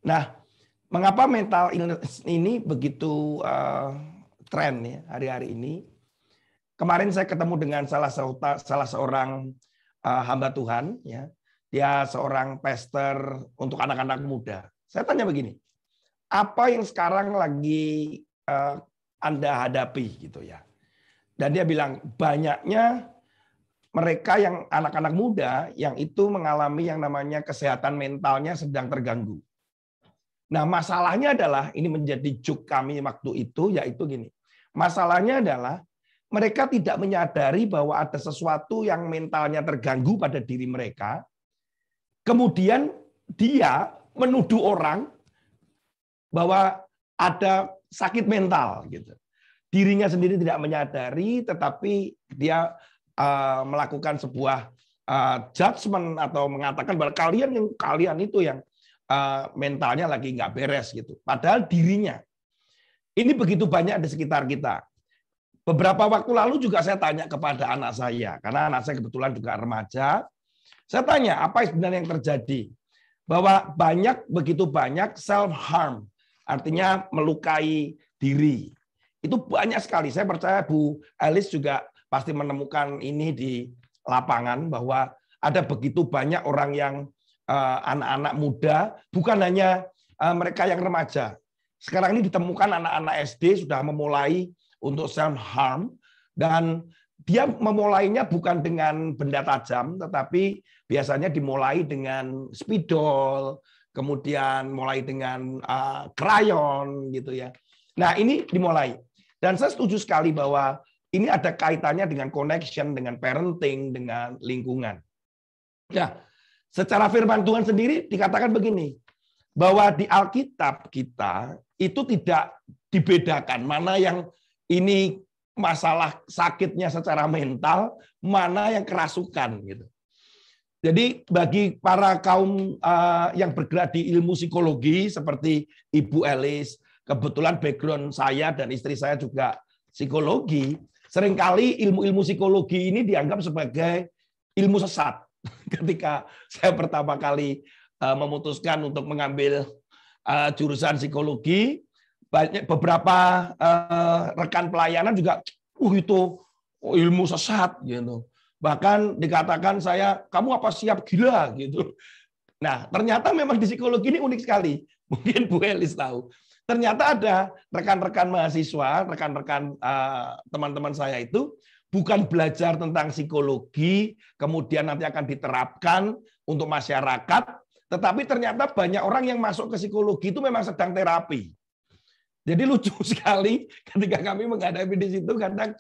Nah, mengapa mental illness ini begitu tren ya hari-hari ini? Kemarin saya ketemu dengan salah seorang hamba Tuhan, ya. Dia seorang pastor untuk anak-anak muda. Saya tanya begini, apa yang sekarang lagi Anda hadapi gitu ya? Dan dia bilang banyaknya mereka yang anak-anak muda yang itu mengalami yang namanya kesehatan mentalnya sedang terganggu. Nah, masalahnya adalah ini menjadi juk kami waktu itu, yaitu gini. Masalahnya adalah mereka tidak menyadari bahwa ada sesuatu yang mentalnya terganggu pada diri mereka. Kemudian dia menuduh orang bahwa ada sakit mental gitu. Dirinya sendiri tidak menyadari, tetapi dia melakukan sebuah judgement atau mengatakan bahwa kalian itu yang mentalnya lagi nggak beres gitu. Padahal dirinya. Ini begitu banyak di sekitar kita. Beberapa waktu lalu juga saya tanya kepada anak saya, karena anak saya kebetulan juga remaja. Saya tanya, apa sebenarnya yang terjadi? Bahwa begitu banyak self-harm, artinya melukai diri. Itu banyak sekali. Saya percaya Bu Alice juga pasti menemukan ini di lapangan, bahwa ada begitu banyak orang yang anak-anak muda, bukan hanya mereka yang remaja. Sekarang ini ditemukan anak-anak SD sudah memulai untuk self-harm, dan dia memulainya bukan dengan benda tajam, tetapi biasanya dimulai dengan spidol, kemudian mulai dengan krayon gitu ya. Nah, ini dimulai. Dan saya setuju sekali bahwa ini ada kaitannya dengan connection, dengan parenting, dengan lingkungan. Nah, secara firman Tuhan sendiri dikatakan begini, bahwa di Alkitab kita itu tidak dibedakan mana yang ini masalah sakitnya secara mental, mana yang kerasukan gitu. Jadi bagi para kaum yang bergerak di ilmu psikologi seperti Ibu Alice, kebetulan background saya dan istri saya juga psikologi, seringkali ilmu-ilmu psikologi ini dianggap sebagai ilmu sesat. Ketika saya pertama kali memutuskan untuk mengambil jurusan psikologi, beberapa rekan pelayanan juga, itu ilmu sesat gitu. Bahkan dikatakan kamu apa siap gila gitu. Nah, ternyata memang di psikologi ini unik sekali. Mungkin Bu Elis tahu. Ternyata ada rekan-rekan mahasiswa, rekan-rekan teman-teman saya itu bukan belajar tentang psikologi, kemudian nanti akan diterapkan untuk masyarakat, tetapi ternyata banyak orang yang masuk ke psikologi itu memang sedang terapi. Jadi lucu sekali ketika kami menghadapi di situ, kadang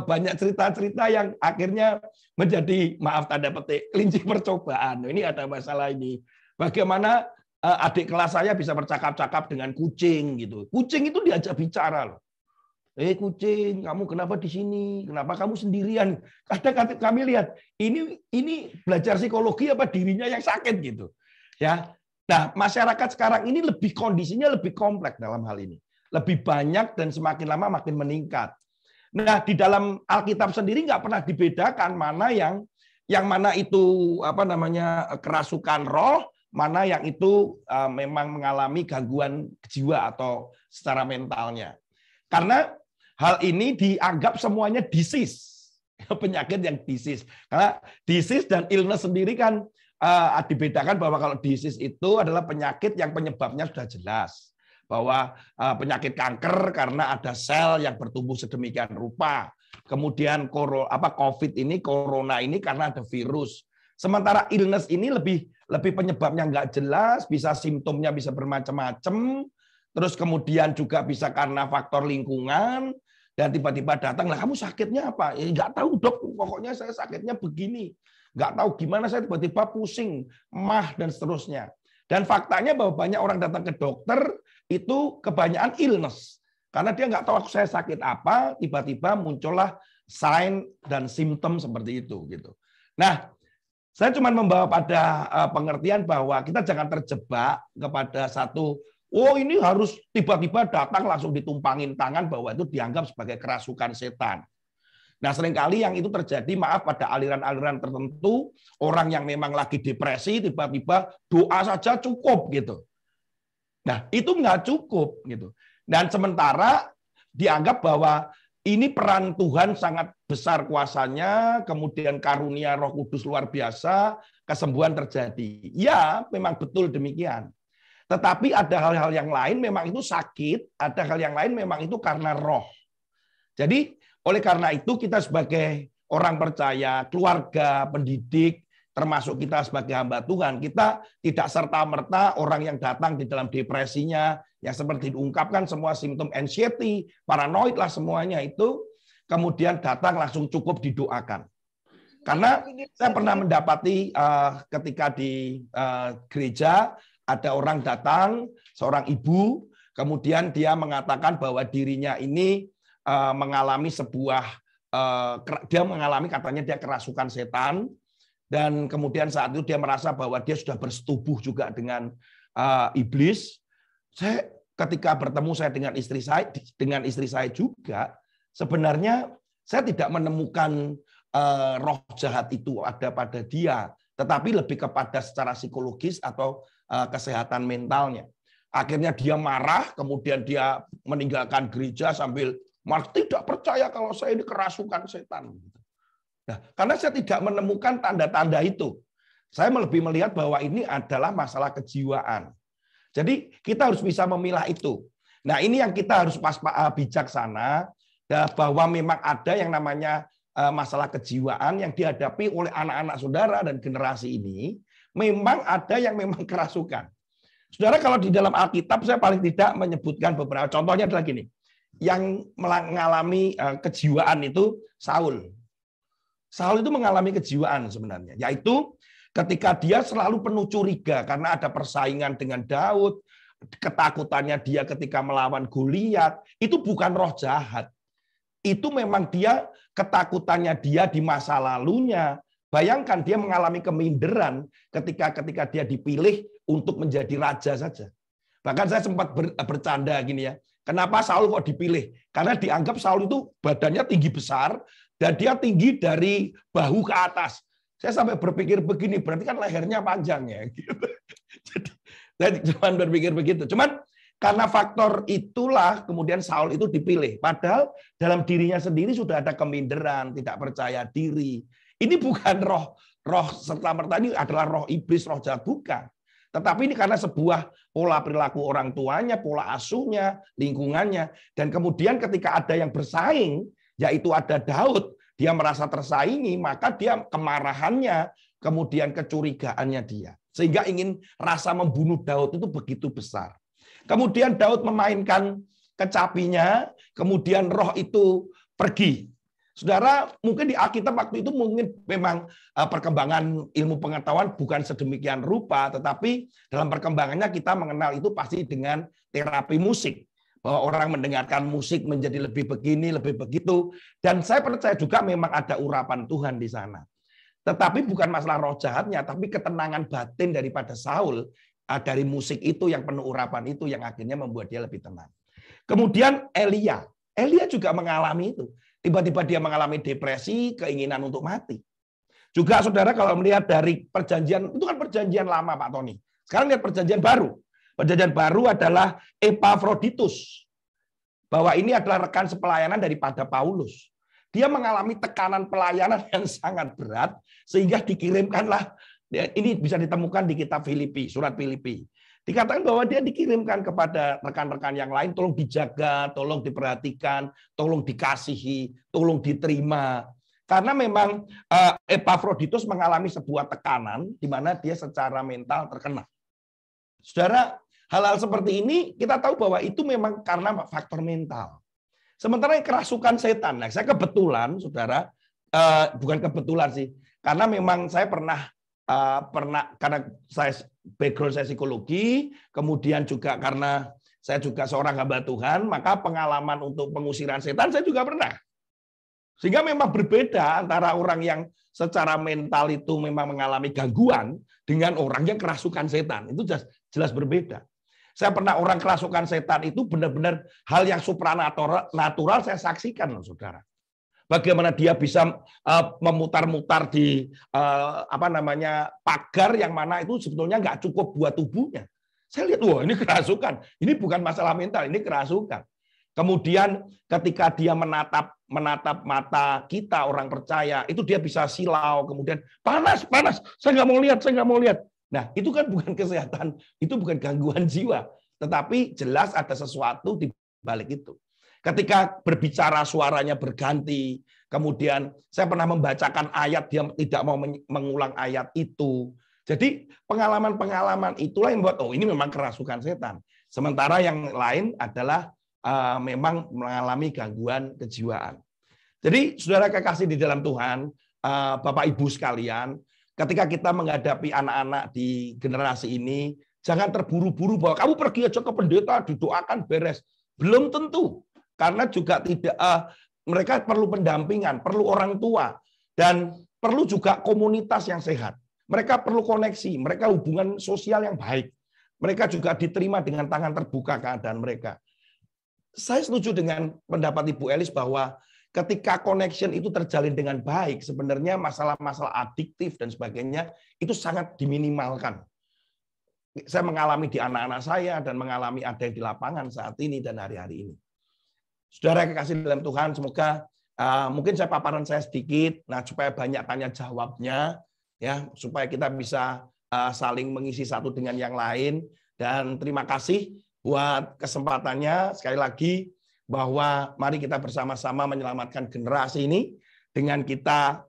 banyak cerita-cerita yang akhirnya menjadi, maaf tanda petik, kelinci percobaan. Ini ada masalah ini. Bagaimana adik kelas saya bisa bercakap-cakap dengan kucing gitu. Kucing itu diajak bicara loh. Kucing, kamu kenapa di sini? Kenapa kamu sendirian? Kadang kami lihat ini belajar psikologi apa dirinya yang sakit gitu. Ya. Nah, masyarakat sekarang ini kondisinya lebih kompleks dalam hal ini. Lebih banyak dan semakin lama makin meningkat. Nah, di dalam Alkitab sendiri nggak pernah dibedakan mana yang mana itu kerasukan roh, mana yang itu memang mengalami gangguan jiwa atau secara mentalnya. Karena hal ini dianggap semuanya disease, penyakit yang disease. Karena disease dan illness sendiri kan dibedakan bahwa kalau disease itu adalah penyakit yang penyebabnya sudah jelas. Bahwa penyakit kanker karena ada sel yang bertumbuh sedemikian rupa. Kemudian COVID ini, corona ini karena ada virus. Sementara illness ini lebih penyebabnya nggak jelas, bisa simptomnya bisa bermacam-macam. Terus kemudian juga bisa karena faktor lingkungan, dan tiba-tiba datang, lah kamu sakitnya apa? Ya nggak tahu dok, pokoknya saya sakitnya begini. Nggak tahu gimana saya tiba-tiba pusing, mah, dan seterusnya. Dan faktanya bahwa banyak orang datang ke dokter, itu kebanyakan illness. Karena dia nggak tahu saya sakit apa, tiba-tiba muncullah sign dan simptom seperti itu. Gitu. Nah, saya cuma membawa pada pengertian bahwa kita jangan terjebak kepada satu, ini harus tiba-tiba datang langsung ditumpangin tangan bahwa itu dianggap sebagai kerasukan setan. Nah, seringkali yang itu terjadi, maaf, pada aliran-aliran tertentu, orang yang memang lagi depresi, tiba-tiba doa saja cukup gitu. Nah, itu nggak cukup gitu. Dan sementara dianggap bahwa ini peran Tuhan sangat besar kuasanya, kemudian karunia Roh Kudus luar biasa, kesembuhan terjadi. Ya, memang betul demikian. Tetapi ada hal-hal yang lain memang itu sakit, ada hal yang lain memang itu karena roh. Jadi, oleh karena itu kita sebagai orang percaya, keluarga, pendidik, termasuk kita sebagai hamba Tuhan, kita tidak serta-merta orang yang datang di dalam depresinya, yang seperti diungkapkan semua simptom anxiety, paranoid lah semuanya itu, kemudian datang langsung cukup didoakan. Karena saya pernah mendapati ketika di gereja, ada orang datang, seorang ibu, kemudian dia mengatakan bahwa dirinya ini mengalami dia mengalami katanya dia kerasukan setan, dan kemudian saat itu dia merasa bahwa dia sudah bersetubuh juga dengan iblis. Saya ketika bertemu saya dengan istri saya juga, sebenarnya saya tidak menemukan roh jahat itu ada pada dia, tetapi lebih kepada secara psikologis atau kesehatan mentalnya. Akhirnya dia marah, kemudian dia meninggalkan gereja sambil tidak percaya kalau saya ini kerasukan setan. Nah, karena saya tidak menemukan tanda-tanda itu. Saya lebih melihat bahwa ini adalah masalah kejiwaan. Jadi kita harus bisa memilah itu. Nah, ini yang kita harus bijaksana, bahwa memang ada yang namanya masalah kejiwaan yang dihadapi oleh anak-anak saudara dan generasi ini. Memang ada yang memang kerasukan. Saudara, kalau di dalam Alkitab saya paling tidak menyebutkan beberapa. Contohnya adalah gini. Yang mengalami kejiwaan itu Saul. Saul itu mengalami kejiwaan sebenarnya, yaitu ketika dia selalu penuh curiga karena ada persaingan dengan Daud, ketakutannya dia ketika melawan Goliat, itu bukan roh jahat. Itu memang dia ketakutannya dia di masa lalunya. Bayangkan dia mengalami keminderan ketika dia dipilih untuk menjadi raja saja. Bahkan saya sempat bercanda gini ya. Kenapa Saul kok dipilih? Karena dianggap Saul itu badannya tinggi besar dan dia tinggi dari bahu ke atas. Saya sampai berpikir begini, berarti kan lehernya panjang ya. Jadi cuma berpikir begitu. Cuman karena faktor itulah kemudian Saul itu dipilih. Padahal dalam dirinya sendiri sudah ada keminderan, tidak percaya diri. Ini bukan roh serta-merta, ini adalah roh iblis, roh jahat, bukan. Tetapi ini karena sebuah pola perilaku orang tuanya, pola asuhnya, lingkungannya. Dan kemudian ketika ada yang bersaing, yaitu ada Daud, dia merasa tersaingi, maka dia kemarahannya, kemudian kecurigaannya dia. Sehingga ingin rasa membunuh Daud itu begitu besar. Kemudian Daud memainkan kecapinya, kemudian roh itu pergi. Saudara, mungkin di Alkitab waktu itu mungkin memang perkembangan ilmu pengetahuan bukan sedemikian rupa, tetapi dalam perkembangannya kita mengenal itu pasti dengan terapi musik. Bahwa orang mendengarkan musik menjadi lebih begini, lebih begitu. Dan saya percaya juga memang ada urapan Tuhan di sana. Tetapi bukan masalah roh jahatnya, tapi ketenangan batin daripada Saul dari musik itu yang penuh urapan itu yang akhirnya membuat dia lebih tenang. Kemudian Elia juga mengalami itu. Tiba-tiba dia mengalami depresi, keinginan untuk mati. Juga saudara kalau melihat dari perjanjian, itu kan perjanjian lama Pak Tony. Sekarang lihat perjanjian baru. Perjanjian baru adalah Epafroditus. Bahwa ini adalah rekan sepelayanan daripada Paulus. Dia mengalami tekanan pelayanan yang sangat berat, sehingga dikirimkanlah, ini bisa ditemukan di kitab Filipi, surat Filipi. Dikatakan bahwa dia dikirimkan kepada rekan-rekan yang lain, tolong dijaga, tolong diperhatikan, tolong dikasihi, tolong diterima. Karena memang Epafroditus mengalami sebuah tekanan di mana dia secara mental terkena. Saudara, hal-hal seperti ini kita tahu bahwa itu memang karena faktor mental. Sementara kerasukan setan, nah saya kebetulan, saudara, bukan kebetulan sih, karena memang saya pernah karena saya background saya psikologi, kemudian juga karena saya juga seorang hamba Tuhan, maka pengalaman untuk pengusiran setan saya juga pernah. Sehingga memang berbeda antara orang yang secara mental itu memang mengalami gangguan dengan orang yang kerasukan setan. Itu jelas berbeda. Saya pernah orang kerasukan setan itu benar-benar hal yang supranatural saya saksikan, saudara. Bagaimana dia bisa memutar-mutar di pagar yang mana itu sebetulnya nggak cukup buat tubuhnya. Saya lihat, wah ini kerasukan. Ini bukan masalah mental, ini kerasukan. Kemudian ketika dia menatap mata kita orang percaya, itu dia bisa silau, kemudian panas, saya nggak mau lihat. Nah, itu kan bukan kesehatan, itu bukan gangguan jiwa, tetapi jelas ada sesuatu di balik itu. Ketika berbicara suaranya berganti, kemudian saya pernah membacakan ayat, dia tidak mau mengulang ayat itu. Jadi pengalaman-pengalaman itulah yang membuat, oh ini memang kerasukan setan. Sementara yang lain adalah memang mengalami gangguan kejiwaan. Jadi saudara kekasih di dalam Tuhan, Bapak Ibu sekalian, ketika kita menghadapi anak-anak di generasi ini, jangan terburu-buru bahwa kamu pergi aja ke pendeta, didoakan beres. Belum tentu. Karena juga tidak mereka perlu pendampingan, perlu orang tua, dan perlu juga komunitas yang sehat. Mereka perlu koneksi, mereka hubungan sosial yang baik. Mereka juga diterima dengan tangan terbuka keadaan mereka. Saya setuju dengan pendapat Ibu Elis bahwa ketika connection itu terjalin dengan baik, sebenarnya masalah-masalah adiktif dan sebagainya itu sangat diminimalkan. Saya mengalami di anak-anak saya dan mengalami ada yang di lapangan saat ini dan hari-hari ini. Saudara kekasih dalam Tuhan, semoga mungkin paparan saya sedikit, nah supaya banyak tanya jawabnya, ya supaya kita bisa saling mengisi satu dengan yang lain. Dan terima kasih buat kesempatannya sekali lagi bahwa mari kita bersama-sama menyelamatkan generasi ini dengan kita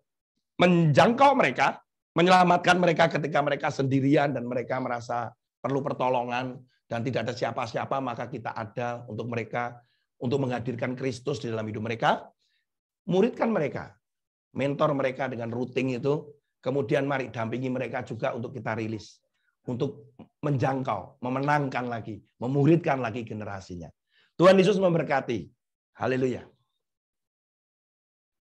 menjangkau mereka, menyelamatkan mereka ketika mereka sendirian dan mereka merasa perlu pertolongan dan tidak ada siapa-siapa, maka kita ada untuk mereka. Untuk menghadirkan Kristus di dalam hidup mereka, muridkan mereka, mentor mereka dengan routing itu, kemudian mari dampingi mereka juga untuk kita rilis, untuk menjangkau, memenangkan lagi, memuridkan lagi generasinya. Tuhan Yesus memberkati. Haleluya.